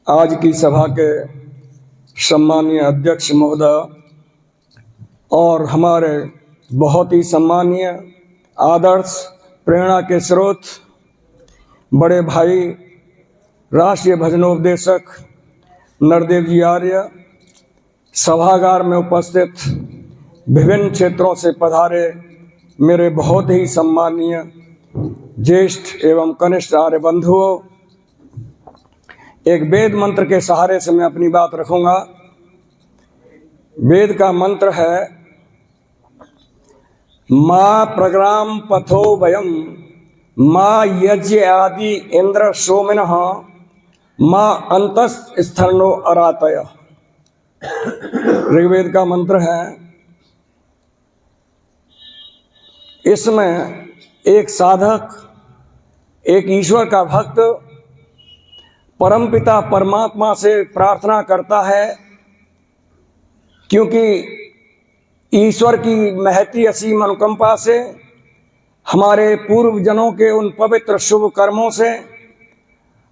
आज की सभा के सम्मानीय अध्यक्ष महोदय और हमारे बहुत ही सम्मानीय आदर्श प्रेरणा के स्रोत बड़े भाई राष्ट्रीय भजनोपदेशक नरदेव जी आर्य, सभागार में उपस्थित विभिन्न क्षेत्रों से पधारे मेरे बहुत ही सम्मानीय ज्येष्ठ एवं कनिष्ठ आर्य बंधुओं, एक वेद मंत्र के सहारे से मैं अपनी बात रखूंगा। वेद का मंत्र है माँ प्रग्राम पथो वयम माँ यज्ञ आदि इंद्र सोमिनः माँ अंतस स्थर्णो अरातय। ऋग्वेद का मंत्र है। इसमें एक साधक, एक ईश्वर का भक्त परमपिता परमात्मा से प्रार्थना करता है, क्योंकि ईश्वर की महती असीम अनुकंपा से हमारे पूर्व जनों के उन पवित्र शुभ कर्मों से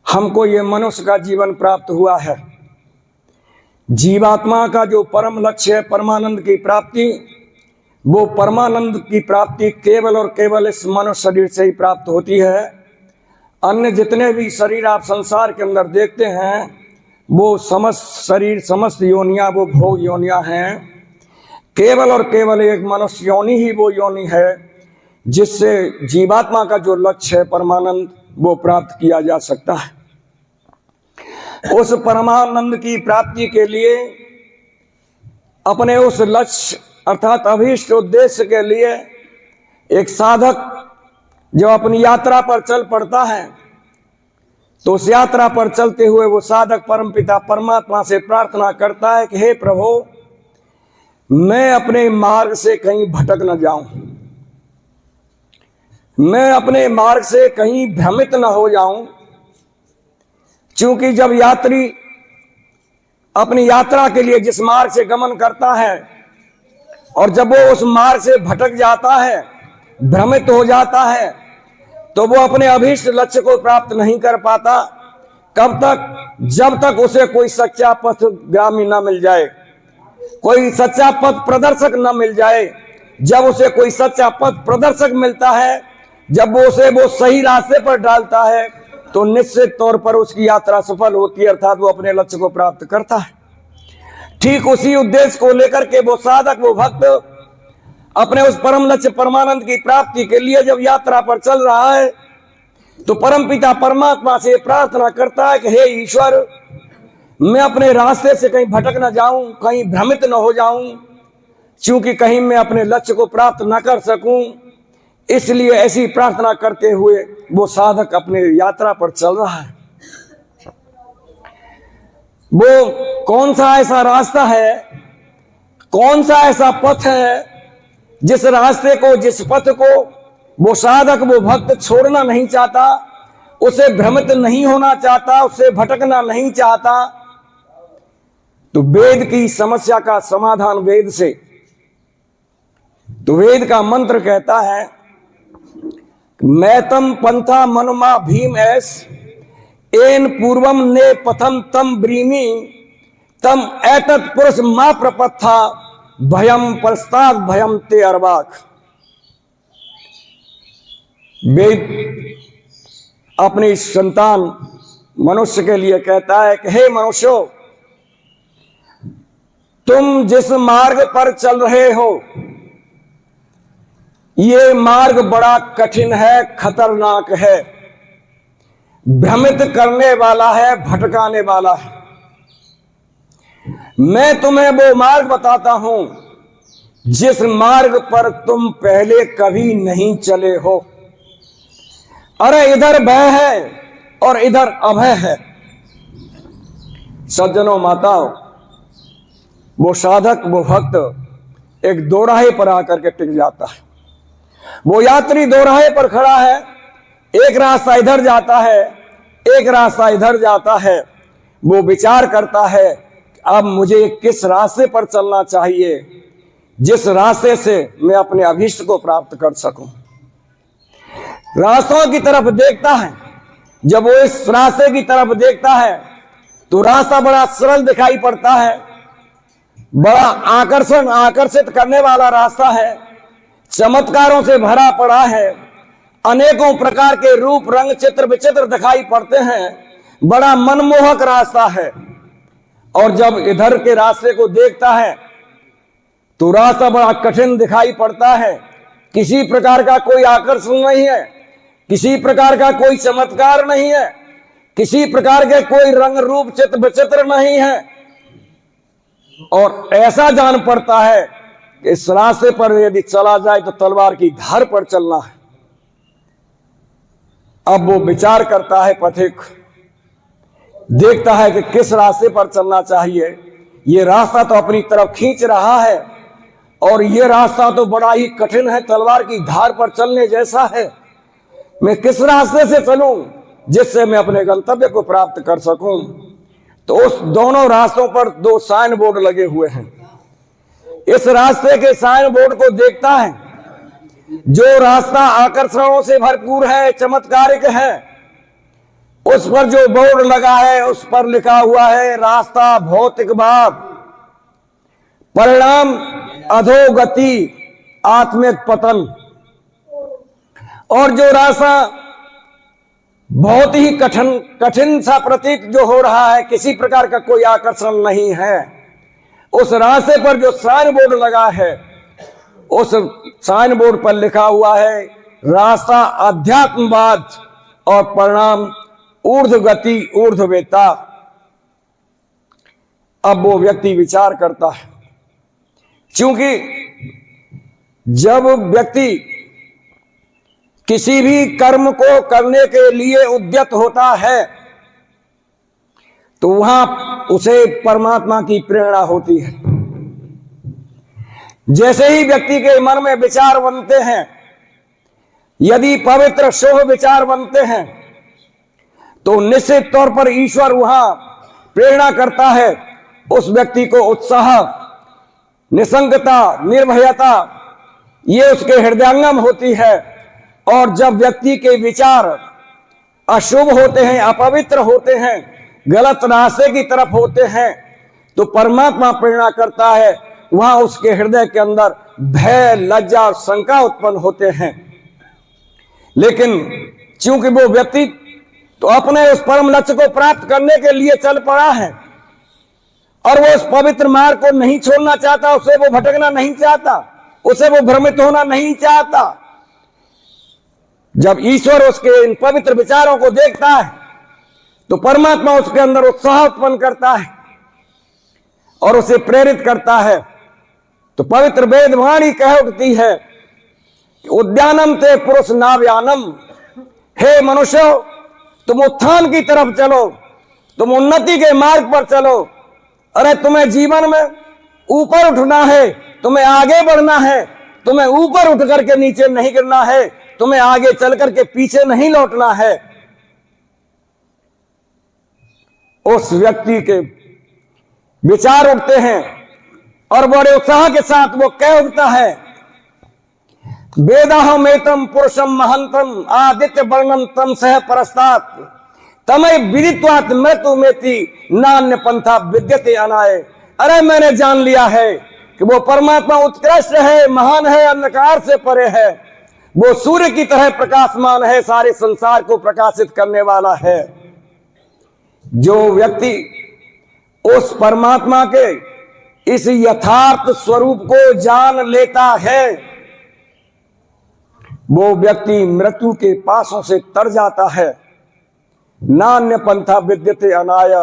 हमको ये मनुष्य का जीवन प्राप्त हुआ है। जीवात्मा का जो परम लक्ष्य है परमानंद की प्राप्ति, वो परमानंद की प्राप्ति केवल और केवल इस मनुष्य शरीर से ही प्राप्त होती है। अन्य जितने भी शरीर आप संसार के अंदर देखते हैं वो समस्त शरीर, समस्त योनियां वो भोग योनियां हैं। केवल और केवल एक मनुष्य योनि ही वो योनि है जिससे जीवात्मा का जो लक्ष्य है परमानंद वो प्राप्त किया जा सकता है। उस परमानंद की प्राप्ति के लिए अपने उस लक्ष्य अर्थात अभीष्ट उद्देश्य के लिए एक साधक जब अपनी यात्रा पर चल पड़ता है तो उस यात्रा पर चलते हुए वो साधक परमपिता परमात्मा से प्रार्थना करता है कि हे प्रभु, मैं अपने मार्ग से कहीं भटक न जाऊं, मैं अपने मार्ग से कहीं भ्रमित न हो जाऊं। क्योंकि जब यात्री अपनी यात्रा के लिए जिस मार्ग से गमन करता है और जब वो उस मार्ग से भटक जाता है, भ्रमित हो जाता है, तो वो अपने अभीष्ट लक्ष्य को प्राप्त नहीं कर पाता। कब तक? जब तक उसे कोई सच्चा पथगामी न मिल जाए, कोई सच्चा पथ प्रदर्शक न मिल जाए। जब उसे कोई सच्चा पथ प्रदर्शक मिलता है, जब वो उसे वो सही रास्ते पर डालता है, तो निश्चित तौर पर उसकी यात्रा सफल होती है, अर्थात वो अपने लक्ष्य को प्राप्त करता है। ठीक उसी उद्देश्य को लेकर के वो साधक, वो भक्त अपने उस परम लक्ष्य परमानंद की प्राप्ति के लिए जब यात्रा पर चल रहा है तो परमपिता परमात्मा से प्रार्थना करता है कि हे ईश्वर, मैं अपने रास्ते से कहीं भटक न जाऊं, कहीं भ्रमित न हो जाऊं, क्योंकि कहीं मैं अपने लक्ष्य को प्राप्त न कर सकूं। इसलिए ऐसी प्रार्थना करते हुए वो साधक अपने यात्रा पर चल रहा है। वो कौन सा ऐसा रास्ता है, कौन सा ऐसा पथ है जिस रास्ते को, जिस पथ को वो साधक, वो भक्त छोड़ना नहीं चाहता, उसे भ्रमित नहीं होना चाहता, उसे भटकना नहीं चाहता। तो वेद की समस्या का समाधान वेद से, तो वेद का मंत्र कहता है मैतम पंथा मनुमा भीम एस एन पूर्वम ने पथम तम ब्रीमी तम एतत् पुरुष मा प्रपत्था भयम प्रस्ताद भयम ते अर्वाक। वेद अपनी संतान मनुष्य के लिए कहता है कि हे मनुष्यों, तुम जिस मार्ग पर चल रहे हो ये मार्ग बड़ा कठिन है, खतरनाक है, भ्रमित करने वाला है, भटकाने वाला है। मैं तुम्हें वो मार्ग बताता हूं जिस मार्ग पर तुम पहले कभी नहीं चले हो। अरे इधर भय है और इधर अभय है। सज्जनों, माताओं, वो साधक, वो भक्त एक दोराहे पर आकर के टिक जाता है। वो यात्री दोराहे पर खड़ा है, एक रास्ता इधर जाता है, एक रास्ता इधर जाता है। वो विचार करता है अब मुझे किस रास्ते पर चलना चाहिए जिस रास्ते से मैं अपने अभीष्ट को प्राप्त कर सकूं। रास्तों की तरफ देखता है। जब वो इस रास्ते की तरफ देखता है तो रास्ता बड़ा सरल दिखाई पड़ता है, बड़ा आकर्षित करने वाला रास्ता है, चमत्कारों से भरा पड़ा है, अनेकों प्रकार के रूप रंग चित्र विचित्र दिखाई पड़ते हैं, बड़ा मनमोहक रास्ता है। और जब इधर के रास्ते को देखता है तो रास्ता बड़ा कठिन दिखाई पड़ता है, किसी प्रकार का कोई आकर्षण नहीं है, किसी प्रकार का कोई चमत्कार नहीं है, किसी प्रकार के कोई रंग रूप चित्र विचित्र नहीं है। और ऐसा जान पड़ता है कि इस रास्ते पर यदि चला जाए तो तलवार की धार पर चलना है। अब वो विचार करता है, पथिक देखता है कि किस रास्ते पर चलना चाहिए। ये रास्ता तो अपनी तरफ खींच रहा है और ये रास्ता तो बड़ा ही कठिन है, तलवार की धार पर चलने जैसा है। मैं किस रास्ते से चलूं जिससे मैं अपने गंतव्य को प्राप्त कर सकूं। तो उस दोनों रास्तों पर 2 साइन बोर्ड लगे हुए हैं। इस रास्ते के साइन बोर्ड को देखता है, जो रास्ता आकर्षणों से भरपूर है, चमत्कारिक है, उस पर जो बोर्ड लगा है उस पर लिखा हुआ है रास्ता भौतिकवाद, परिणाम अधोगति, आत्मिक पतन। और जो रास्ता बहुत ही कठिन सा प्रतीत जो हो रहा है, किसी प्रकार का कोई आकर्षण नहीं है, उस रास्ते पर जो साइन बोर्ड लगा है उस साइन बोर्ड पर लिखा हुआ है रास्ता अध्यात्मवाद और परिणाम ऊर्ध्व गति ऊर्ध्ववेता। अब वो व्यक्ति विचार करता है, क्योंकि जब व्यक्ति किसी भी कर्म को करने के लिए उद्यत होता है तो वहां उसे परमात्मा की प्रेरणा होती है। जैसे ही व्यक्ति के मन में विचार बनते हैं, यदि पवित्र शुभ विचार बनते हैं, तो निश्चित तौर पर ईश्वर वहां प्रेरणा करता है। उस व्यक्ति को उत्साह, निसंगता, निर्भयता ये उसके हृदयंगम होती है। और जब व्यक्ति के विचार अशुभ होते हैं, अपवित्र होते हैं, गलत रास्ते की तरफ होते हैं, तो परमात्मा प्रेरणा करता है, वहां उसके हृदय के अंदर भय, लज्जा और शंका उत्पन्न होते हैं। लेकिन चूंकि वो व्यक्ति तो अपने उस परम लक्ष्य को प्राप्त करने के लिए चल पड़ा है और वो उस पवित्र मार्ग को नहीं छोड़ना चाहता, उसे वो भटकना नहीं चाहता, उसे वो भ्रमित होना नहीं चाहता। जब ईश्वर उसके इन पवित्र विचारों को देखता है तो परमात्मा उसके अंदर उत्साह उत्पन्न करता है और उसे प्रेरित करता है। तो पवित्र वेदवाणी कह उठती है कि उद्यानम ते पुरुष नाव्यानम, हे मनुष्य तुम उत्थान की तरफ चलो, तुम उन्नति के मार्ग पर चलो। अरे तुम्हें जीवन में ऊपर उठना है, तुम्हें आगे बढ़ना है, तुम्हें ऊपर उठ करके नीचे नहीं गिरना है, तुम्हें आगे चल करके पीछे नहीं लौटना है। उस व्यक्ति के विचार उठते हैं और बड़े उत्साह के साथ वो कह उठता है, वेदाहमेतम पुरुषम महंतम आदित्य वर्णम तम सह परस्तात तमय विदित्वात् मृत्यु मेति नान्य पंथा विद्यते अनाय। अरे मैंने जान लिया है कि वो परमात्मा उत्कृष्ट है, महान है, अंधकार से परे है, वो सूर्य की तरह प्रकाशमान है, सारे संसार को प्रकाशित करने वाला है। जो व्यक्ति उस परमात्मा के इस यथार्थ स्वरूप को जान लेता है, वो व्यक्ति मृत्यु के पासों से तर जाता है। नान्य पंथा विद्यते अनाय,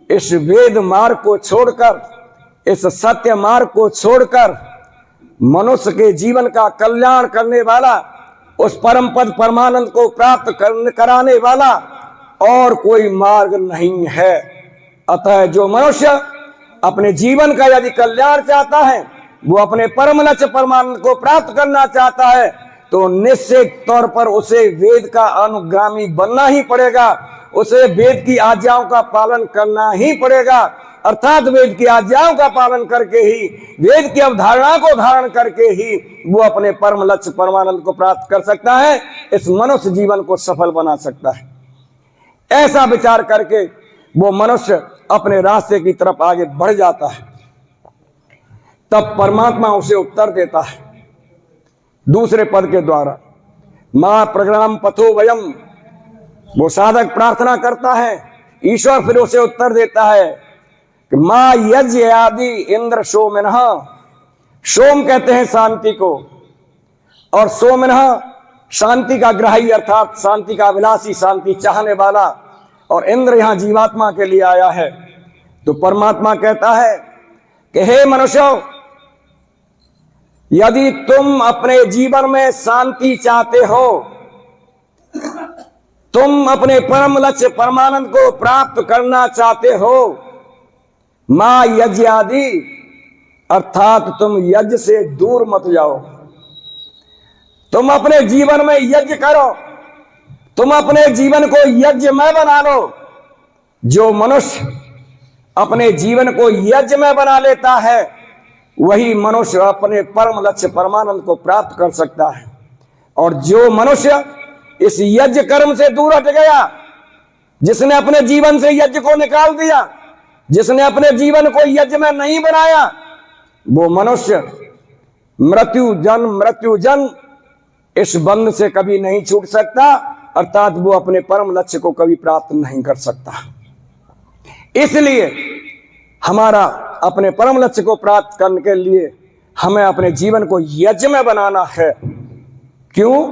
इस वेद मार्ग को छोड़कर, इस सत्य मार्ग को छोड़कर मनुष्य के जीवन का कल्याण करने वाला, उस परम पद परमानंद को प्राप्त कराने वाला और कोई मार्ग नहीं है। अतः जो मनुष्य अपने जीवन का यदि कल्याण चाहता है, वो अपने परम लक्ष्य परमानंद को प्राप्त करना चाहता है, तो निश्चित तौर पर उसे वेद का अनुगामी बनना ही पड़ेगा, उसे वेद की आज्ञाओं का पालन करना ही पड़ेगा। अर्थात वेद की आज्ञाओं का पालन करके ही, वेद की अवधारणा को धारण करके ही वो अपने परम लक्ष्य परमानंद को प्राप्त कर सकता है, इस मनुष्य जीवन को सफल बना सकता है। ऐसा विचार करके वो मनुष्य अपने रास्ते की तरफ आगे बढ़ जाता है। तब परमात्मा उसे उत्तर देता है दूसरे पद के द्वारा, मां प्रग्राम पथो वयम। वो साधक प्रार्थना करता है, ईश्वर फिर उसे उत्तर देता है कि मां यज्ञ आदि इंद्र सोमिनः। सोम कहते हैं शांति को, और सोमिनः शांति का ग्राही अर्थात शांति का अभिलाषी, शांति चाहने वाला, और इंद्र यहां जीवात्मा के लिए आया है। तो परमात्मा कहता है कि हे मनुष्यों, यदि तुम अपने जीवन में शांति चाहते हो, तुम अपने परम लक्ष्य परमानंद को प्राप्त करना चाहते हो, मां यज्ञ आदि अर्थात तुम यज्ञ से दूर मत जाओ। तुम अपने जीवन में यज्ञ करो, तुम अपने जीवन को यज्ञमय बना लो। जो मनुष्य अपने जीवन को यज्ञमय बना लेता है, वही मनुष्य अपने परम लक्ष्य परमानंद को प्राप्त कर सकता है। और जो मनुष्य इस यज्ञ कर्म से दूर हट गया, जिसने अपने जीवन से यज्ञ को निकाल दिया, जिसने अपने जीवन को यज्ञ में नहीं बनाया, वो मनुष्य मृत्यु जन्म इस बंध से कभी नहीं छूट सकता, अर्थात वो अपने परम लक्ष्य को कभी प्राप्त नहीं कर सकता। इसलिए हमारा अपने परम लक्ष्य को प्राप्त करने के लिए हमें अपने जीवन को यज्ञ में बनाना है। क्यों?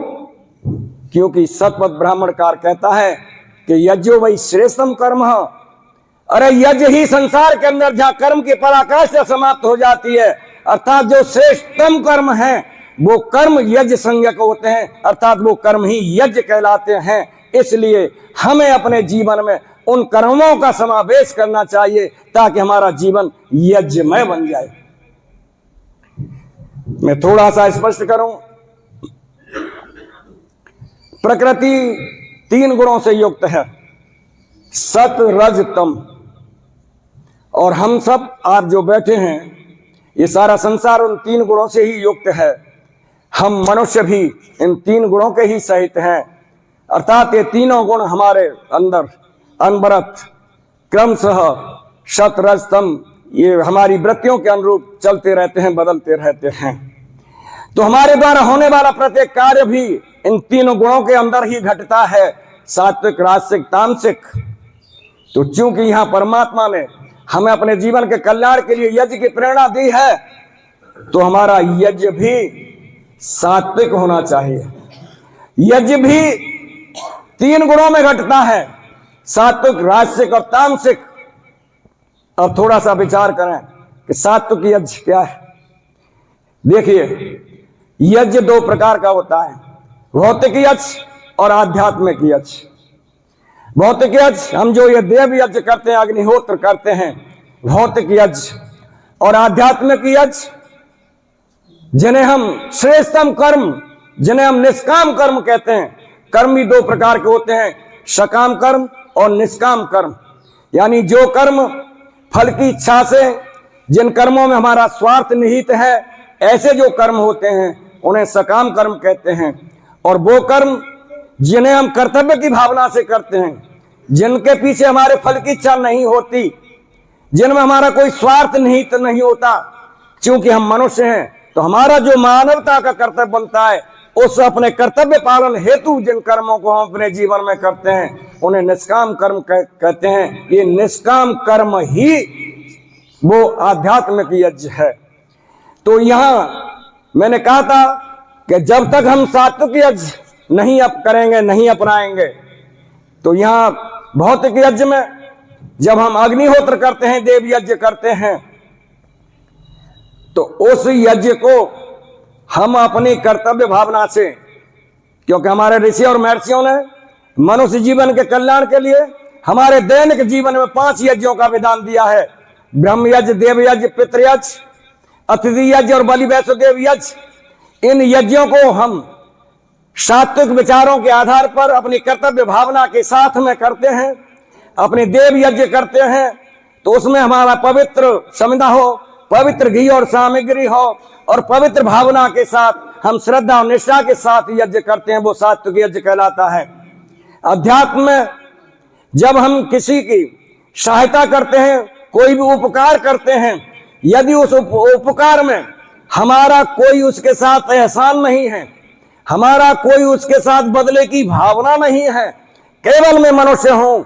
क्योंकि सतपथ ब्राह्मणकार कहता है कि यज्ञो वही श्रेष्ठतम कर्म है। अरे यज्ञ ही संसार के अंदर जहां कर्म की पराकाष्ठा समाप्त हो जाती है, अर्थात जो श्रेष्ठतम कर्म है वो कर्म यज्ञ संज्ञक होते हैं, अर्थात वो कर्म ही यज्ञ कहलाते हैं। इसलिए हमें अपने जीवन में उन कर्मों का समावेश करना चाहिए ताकि हमारा जीवन यज्ञमय बन जाए। मैं थोड़ा सा स्पष्ट करूं, प्रकृति 3 गुणों से युक्त है, सत रज तम। और हम सब आप जो बैठे हैं, ये सारा संसार उन 3 गुणों से ही युक्त है। हम मनुष्य भी इन 3 गुणों के ही सहित हैं, अर्थात ये तीनों गुण हमारे अंदर अनवरत क्रमशः सत रज तम ये हमारी वृत्तियों के अनुरूप चलते रहते हैं, बदलते रहते हैं। तो हमारे द्वारा होने वाला प्रत्येक कार्य भी इन 3 गुणों के अंदर ही घटता है, सात्विक, राजसिक, तामसिक। तो चूंकि यहां परमात्मा ने हमें अपने जीवन के कल्याण के लिए यज्ञ की प्रेरणा दी है, तो हमारा यज्ञ भी सात्विक होना चाहिए। यज्ञ भी 3 गुणों में घटता है, सात्विक, राजसिक और तामसिक। अब थोड़ा सा विचार करें कि सात्विक यज्ञ क्या है। देखिए, यज्ञ 2 प्रकार का होता है, भौतिक यज्ञ और आध्यात्मिक यज्ञ। भौतिक यज्ञ हम जो ये देव यज्ञ करते हैं, अग्निहोत्र करते हैं, भौतिक यज्ञ। और आध्यात्मिक यज्ञ जिन्हें हम श्रेष्ठतम कर्म, जिन्हें हम निष्काम कर्म कहते हैं। कर्म भी 2 प्रकार के होते हैं, सकाम कर्म और निष्काम कर्म। यानी जो कर्म फल की इच्छा से, जिन कर्मों में हमारा स्वार्थ निहित है, ऐसे जो कर्म होते हैं उन्हें सकाम कर्म कहते हैं। और वो कर्म जिन्हें हम कर्तव्य की भावना से करते हैं, जिनके पीछे हमारे फल की इच्छा नहीं होती, जिनमें हमारा कोई स्वार्थ निहित नहीं होता। क्योंकि हम मनुष्य हैं, तो हमारा जो मानवता का कर्तव्य बनता है, उस अपने कर्तव्य पालन हेतु जिन कर्मों को हम अपने जीवन में करते हैं, उन्हें निष्काम कर्म कहते हैं। ये निष्काम कर्म ही वो आध्यात्मिक यज्ञ है। तो यहां मैंने कहा था कि जब तक हम सात्विक यज्ञ नहीं करेंगे, नहीं अपनाएंगे, तो यहां भौतिक यज्ञ में जब हम अग्निहोत्र करते हैं, देव यज्ञ करते हैं, तो उस यज्ञ को हम अपनी कर्तव्य भावना से, क्योंकि हमारे ऋषि और महर्षियों ने मनुष्य जीवन के कल्याण के लिए हमारे दैनिक जीवन में 5 यज्ञों का विधान दिया है, ब्रह्म यज्ञ, देव यज्ञ, पितृ यज्ञ, अतिथि यज्ञ और बलि वैष्णोदेव यज्ञ। इन यज्ञों को हम सात्विक विचारों के आधार पर अपनी कर्तव्य भावना के साथ में करते हैं। अपने देव यज्ञ करते हैं तो उसमें हमारा पवित्र समिधा हो, पवित्र घी और सामग्री हो, और पवित्र भावना के साथ हम श्रद्धा और निष्ठा के साथ यज्ञ करते हैं, वो सात्विक यज्ञ कहलाता है। अध्यात्म में जब हम किसी की सहायता करते हैं, कोई भी उपकार करते हैं, यदि उस उपकार में हमारा कोई उसके साथ एहसान नहीं है, हमारा कोई उसके साथ बदले की भावना नहीं है, केवल मैं मनुष्य हूं,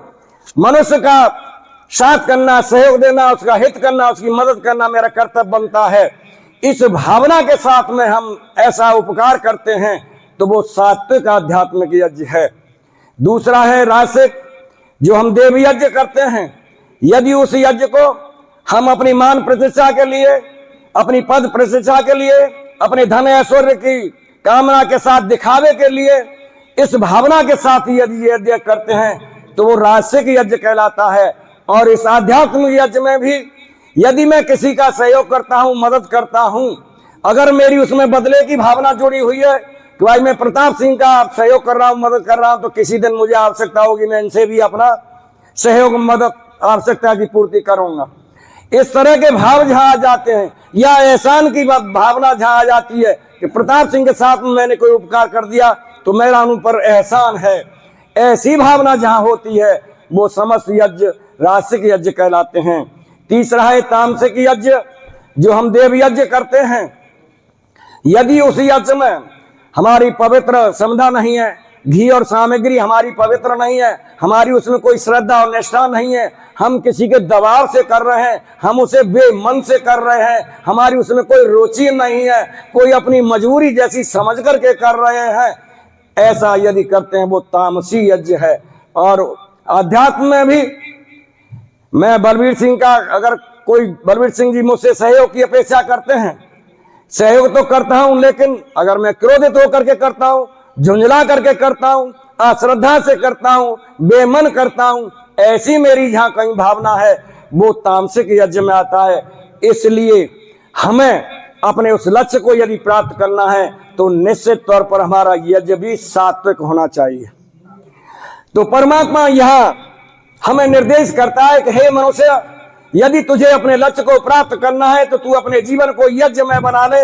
मनुष्य का साथ करना, सहयोग देना, उसका हित करना, उसकी मदद करना मेरा कर्तव्य बनता है, इस भावना के साथ में हम ऐसा उपकार करते हैं तो वो सात्विक आध्यात्मिक यज्ञ है। दूसरा है रासिक, जो हम देव यज्ञ करते हैं, यदि उस यज्ञ को हम अपनी मान प्रतिष्ठा के लिए, अपनी पद प्रतिष्ठा के लिए, अपने धन ऐश्वर्य की कामना के साथ, दिखावे के लिए, इस भावना के साथ यदि यज्ञ करते हैं तो वो रासिक यज्ञ कहलाता है। और इस आध्यात्मिक यज्ञ में भी यदि मैं किसी का सहयोग करता हूं, मदद करता हूं, अगर मेरी उसमें बदले की भावना जुड़ी हुई है कि भाई मैं प्रताप सिंह का सहयोग कर रहा हूं, मदद कर रहा हूं, तो किसी दिन मुझे आवश्यकता होगी, मैं इनसे भी अपना सहयोग, मदद, आवश्यकता की पूर्ति करूंगा, इस तरह के भाव जहां आ जाते हैं, या एहसान की भावना जहां आ जाती है कि प्रताप सिंह के साथ में मैंने कोई उपकार कर दिया तो मेरा उन पर एहसान है, ऐसी भावना जहां होती है वो समस्त यज्ञ रासिक यज्ञ कहलाते हैं। तीसरा है तामसिक यज्ञ, जो हम देव यज्ञ करते हैं, यदि उस यज्ञ में हमारी पवित्र समझा नहीं है, घी और सामग्री हमारी पवित्र नहीं है, हमारी उसमें कोई श्रद्धा और निष्ठा नहीं है, हम किसी के दबाव से कर रहे हैं, हम उसे बेमन से कर रहे हैं, हमारी उसमें कोई रुचि नहीं है, कोई अपनी मजबूरी जैसी समझ करके कर रहे हैं, ऐसा यदि करते हैं वो तामसी यज्ञ है। और अध्यात्म में भी मैं बलबीर सिंह का, अगर कोई बलबीर सिंह जी मुझसे सहयोग की अपेक्षा करते हैं, सहयोग तो करता हूं, लेकिन अगर मैं क्रोधित होकर के करता हूं, झुंझला करके करता हूं, अश्रद्धा से करता हूं, बेमन करता हूं, ऐसी मेरी जहां कहीं भावना है वो तामसिक यज्ञ में आता है। इसलिए हमें अपने उस लक्ष्य को यदि प्राप्त करना है तो निश्चित तौर पर हमारा यज्ञ भी सात्विक होना चाहिए। तो परमात्मा यहां हमें निर्देश करता है कि हे मनुष्य, यदि तुझे अपने लक्ष्य को प्राप्त करना है तो तू अपने जीवन को यज्ञ में बना ले।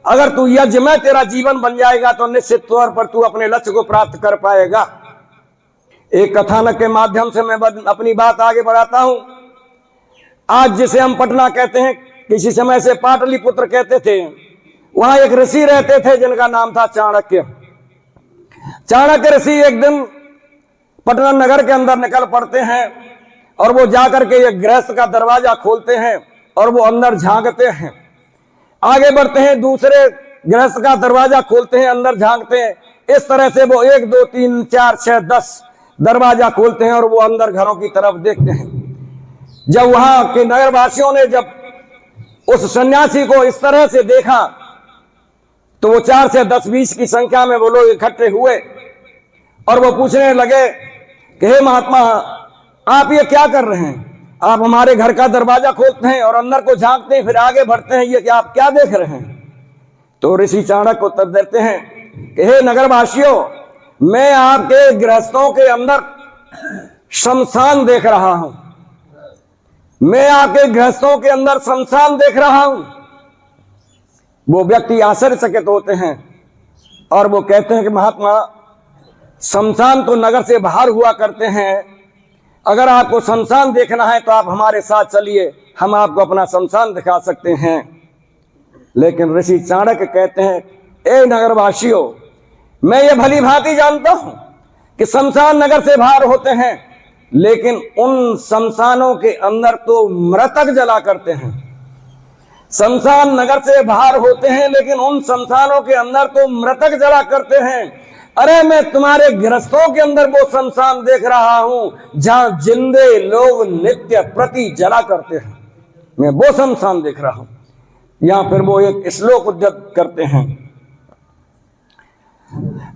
अगर तू यज्ञ में तेरा जीवन बन जाएगा तो निश्चित तौर पर तू अपने लक्ष्य को प्राप्त कर पाएगा। एक कथानक के माध्यम से मैं अपनी बात आगे बढ़ाता हूं। आज जिसे हम पटना कहते हैं, किसी समय से पाटलिपुत्र कहते थे, वहां एक ऋषि रहते थे जिनका नाम था चाणक्य। चाणक्य ऋषि एक दिन पटना नगर के अंदर निकल पड़ते हैं और वो जाकर के एक गृहस्थ का दरवाजा खोलते हैं और वो अंदर झांकते हैं। आगे बढ़ते हैं, दूसरे गृहस्थ का दरवाजा खोलते हैं, अंदर झांकते हैं। इस तरह से वो 1 2 3 4 6 10 दरवाजा खोलते हैं और वो अंदर घरों की तरफ देखते हैं। जब वहां के नगरवासियों ने जब उस सन्यासी को इस तरह से देखा तो वो 4 से 10 20 की संख्या में वो लोग इकट्ठे हुए और वो पूछने लगे कि हे महात्मा, आप ये क्या कर रहे हैं? आप हमारे घर का दरवाजा खोलते हैं और अंदर को झांकते हैं, फिर आगे बढ़ते हैं, ये आप क्या देख रहे हैं? तो ऋषि चाणक्य उत्तर देते हैं कि हे नगरवासियों, मैं आपके गृहस्थों के अंदर शमशान देख रहा हूं। मैं आपके गृहस्थों के अंदर शमशान देख रहा हूं। वो व्यक्ति आश्चर्यचकित होते हैं और वो कहते हैं कि महात्मा, शमशान तो नगर से बाहर हुआ करते हैं, अगर आपको शमशान देखना है तो आप हमारे साथ चलिए, हम आपको अपना शमशान दिखा सकते हैं। लेकिन ऋषि चाणक्य कहते हैं, ए नगरवासियों, मैं ये भली भांति जानता हूं कि शमशान नगर से बाहर होते हैं, लेकिन उन शमशानों के अंदर तो मृतक जला करते हैं। शमशान नगर से बाहर होते हैं लेकिन उन शमशानों के अंदर तो मृतक जला करते हैं। अरे मैं तुम्हारे गृहस्थों के अंदर वो शमशान देख रहा हूं जहां जिंदे लोग नित्य प्रति जला करते हैं, मैं वो शमशान देख रहा हूं। यहां फिर वो एक श्लोक उद्धृत करते हैं,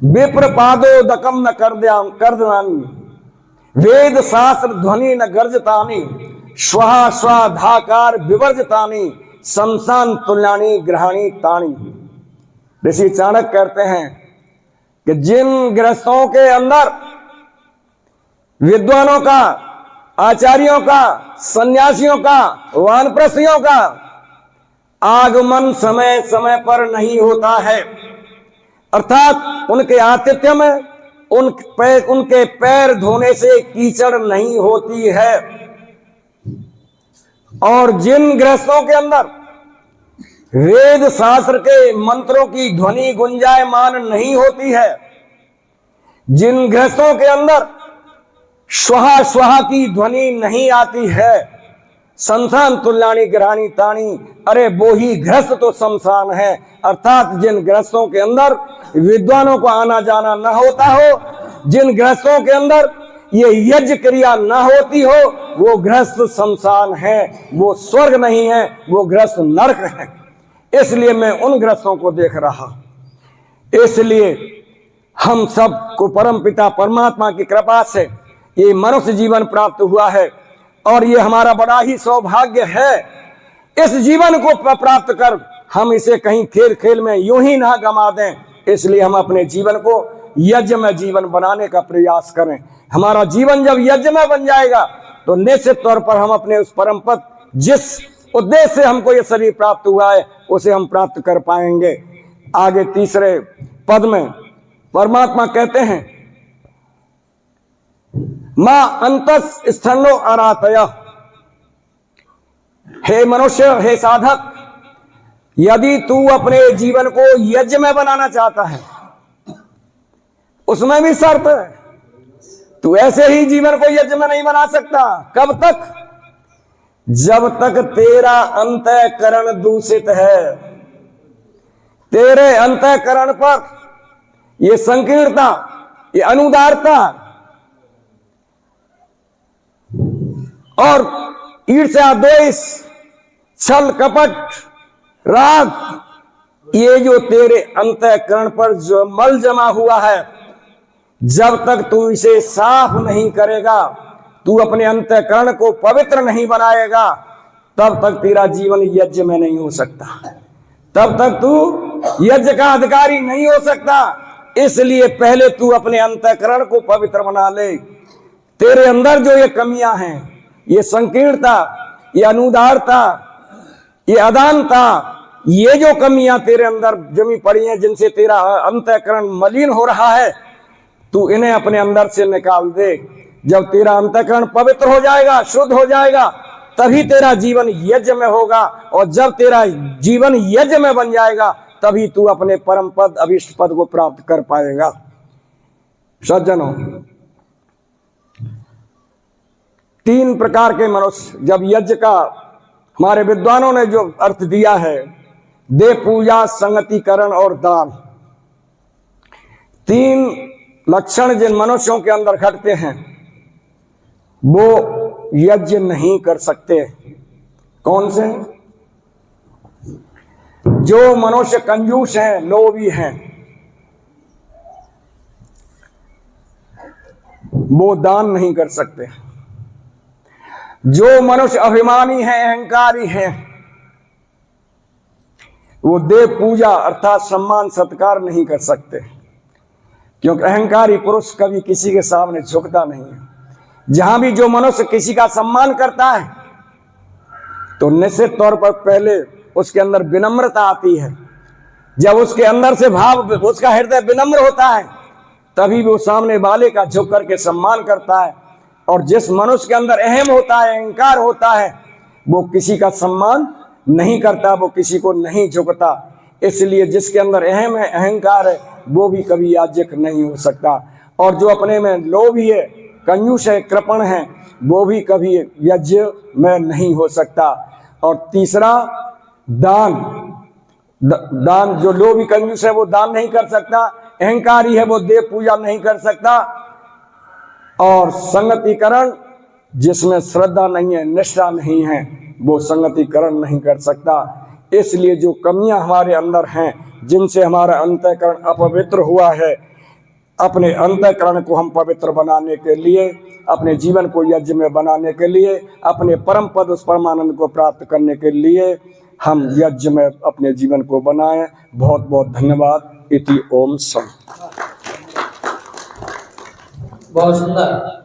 विप्र पादोदकम न कर्दनानि, वेद शास्त्र ध्वनि न गर्जतानि, स्वाहा स्वाधाकार विवर्जतानि, शमशान तुल्यानि ग्रहाणि तानि। ऋषि चाणक्य कहते हैं कि जिन गृहस्थों के अंदर विद्वानों का, आचार्यों का, सन्यासियों का, वानप्रस्थियों का आगमन समय समय पर नहीं होता है, अर्थात उनके आतिथ्य में उनके पैर धोने से कीचड़ नहीं होती है, और जिन गृहस्थों के अंदर वेद शास्त्र के मंत्रों की ध्वनि गुंजायमान नहीं होती है, जिन गृहस्थों के अंदर स्वाहा स्वाहा की ध्वनि नहीं आती है, संसान तुल्याणी ग्रहाणी ताणी, अरे वो ही गृहस्थ तो शमशान है। अर्थात जिन गृहस्थों के अंदर विद्वानों को आना जाना न होता हो, जिन गृहस्थों के अंदर ये यज्ञ क्रिया न होती हो, वो गृहस्थ शमशान है, वो स्वर्ग नहीं है, वो गृहस्थ नरक है। इसलिए मैं उन गृहस्थों को देख रहा। इसलिए हम सब को परम पिता परमात्मा की कृपा से ये मनुष्य जीवन प्राप्त हुआ है और ये हमारा बड़ा ही सौभाग्य है। इस जीवन को प्राप्त कर हम इसे कहीं खेल खेल में यूं ही ना गंवा दें। इसलिए हम अपने जीवन को यज्ञ में जीवन बनाने का प्रयास करें। हमारा जीवन जब यज्ञ में बन जाएगा तो निश्चित तौर पर हम अपने उस परम पद, जिस उद्देश्य से हमको ये शरीर प्राप्त हुआ है, उसे हम प्राप्त कर पाएंगे। आगे तीसरे पद में परमात्मा कहते हैं, मां अंतस स्थनो अरातय। हे मनुष्य, हे साधक, यदि तू अपने जीवन को यज्ञ में बनाना चाहता है, उसमें भी शर्त है। तू ऐसे ही जीवन को यज्ञ में नहीं बना सकता। कब तक? जब तक तेरा अंतःकरण दूषित है, तेरे अंतःकरण पर ये संकीर्णता, ये अनुदारता और ईर्ष्या, द्वेष, छल, कपट, राग, ये जो तेरे अंतःकरण पर जो मल जमा हुआ है, जब तक तू इसे साफ नहीं करेगा, तू अपने अंतःकरण को पवित्र नहीं बनाएगा, तब तक तेरा जीवन यज्ञ में नहीं हो सकता, तब तक तू यज्ञ का अधिकारी नहीं हो सकता। इसलिए पहले तू अपने अंतःकरण को पवित्र बना ले। तेरे अंदर जो ये कमियां हैं, ये संकीर्णता, ये अनुदारता, ये अदानता, ये जो कमियां तेरे अंदर जमी पड़ी हैं, जिनसे तेरा अंतःकरण मलिन हो रहा है, तू इन्हें अपने अंदर से निकाल दे। जब तेरा अंतःकरण पवित्र हो जाएगा, शुद्ध हो जाएगा, तभी तेरा जीवन यज्ञ में होगा। और जब तेरा जीवन यज्ञ में बन जाएगा, तभी तू अपने परम पद, अभिष्ट पद को प्राप्त कर पाएगा। सज्जनों, 3 प्रकार के मनुष्य, जब यज्ञ का हमारे विद्वानों ने जो अर्थ दिया है, देव पूजा, संगतिकरण और दान, 3 लक्षण जिन मनुष्यों के अंदर घटते हैं, वो यज्ञ नहीं कर सकते। कौन से? जो मनुष्य कंजूस हैं, लोभी हैं, वो दान नहीं कर सकते। जो मनुष्य अभिमानी हैं, अहंकारी हैं, वो देव पूजा अर्थात सम्मान सत्कार नहीं कर सकते, क्योंकि अहंकारी पुरुष कभी किसी के सामने झुकता नहीं है। जहां भी जो मनुष्य किसी का सम्मान करता है, तो निश्चित तौर पर पहले उसके अंदर विनम्रता आती है। जब उसके अंदर से भाव, उसका हृदय विनम्र होता है, तभी वो सामने वाले का झुक करके सम्मान करता है। और जिस मनुष्य के अंदर अहम होता है, अहंकार होता है, वो किसी का सम्मान नहीं करता, वो किसी को नहीं झुकता। इसलिए जिसके अंदर अहम है, अहंकार है, वो भी कभी याज्ञिक नहीं हो सकता। और जो अपने में लोभी है, कंजूस है, कृपण है, वो भी कभी यज्ञ में नहीं हो सकता। और तीसरा दान, दान जो लोभी कंजूस है वो दान नहीं कर सकता, अहंकारी है वो देव पूजा नहीं कर सकता। और संगतिकरण, जिसमें श्रद्धा नहीं है, निष्ठा नहीं है, वो संगतिकरण नहीं कर सकता। इसलिए जो कमियां हमारे अंदर हैं, जिनसे हमारा अंतःकरण अपवित्र हुआ है, अपने अंतःकरण को हम पवित्र बनाने के लिए, अपने जीवन को यज्ञ में बनाने के लिए, अपने परम पद उस परमानंद को प्राप्त करने के लिए हम यज्ञ में अपने जीवन को बनाएं। बहुत बहुत धन्यवाद। इति ओम सम। बहुत सुंदर।